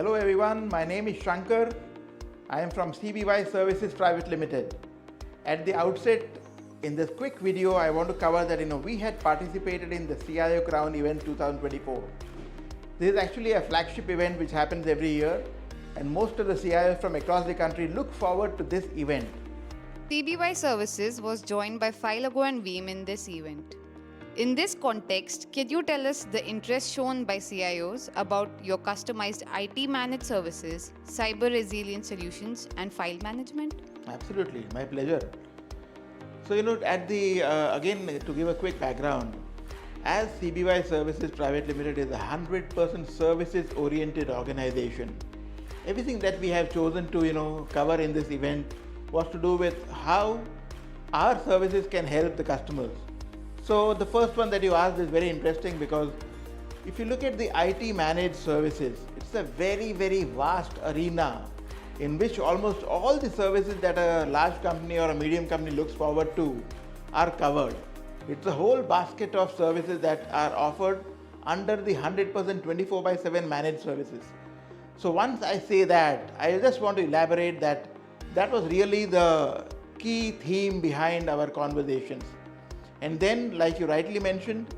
Hello everyone, my name is Shankar. I am from CBY Services Private Limited. At the outset, in this quick video, I want to cover that we had participated in the CIO Crown event 2024. This is actually a flagship event which happens every year, and most of the CIOs from across the country look forward to this event. CBY Services was joined by Filago and Veeam in this event. In this context, can you tell us the interest shown by CIOs about your customized IT managed services, cyber resilience solutions, and file management? Absolutely, my pleasure. So, again, to give a quick background, as CBY Services Private Limited is a 100% services-oriented organization, everything that we have chosen to, cover in this event was to do with how our services can help the customers. So the first one that you asked is very interesting because if you look at the IT managed services, it's a very, very vast arena in which almost all the services that a large company or a medium company looks forward to are covered. It's a whole basket of services that are offered under the 100% 24/7 managed services. So once I say that, I just want to elaborate that was really the key theme behind our conversations. And then, like you rightly mentioned,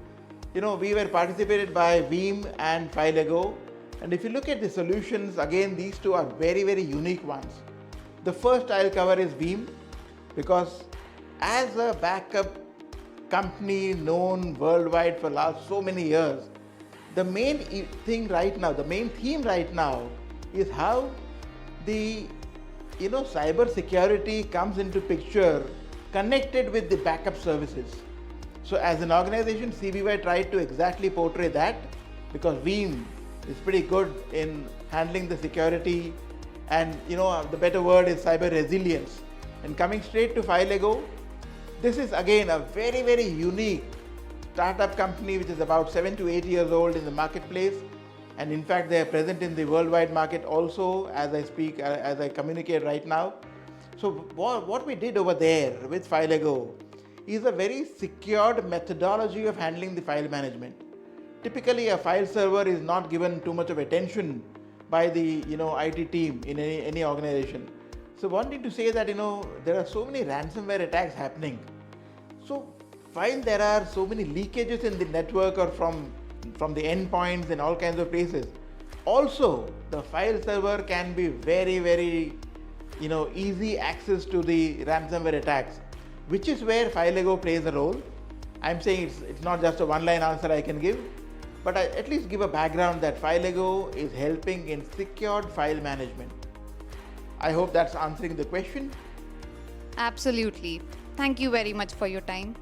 we were participated by Veeam and Filago. And if you look at the solutions, again, these two are very, very unique ones. The first I'll cover is Veeam, because as a backup company known worldwide for last so many years, the main theme right now is how the cybersecurity comes into picture connected with the backup services. So as an organization, CBY tried to exactly portray that, because Veeam is pretty good in handling the security, and the better word is cyber resilience. And coming straight to Filago, this is again a very, very unique startup company which is about 7 to 8 years old in the marketplace, and in fact they are present in the worldwide market also as I communicate right now. So what we did over there with Filago is a very secured methodology of handling the file management. Typically, a file server is not given too much of attention by the IT team in any organization. So wanting to say that there are so many ransomware attacks happening. So while there are so many leakages in the network or from the endpoints and all kinds of places, also the file server can be very, very easy access to the ransomware attacks, which is where Filago plays a role. I'm saying it's not just a one-line answer I can give, but I at least give a background that Filago is helping in secured file management. I hope that's answering the question. Absolutely. Thank you very much for your time.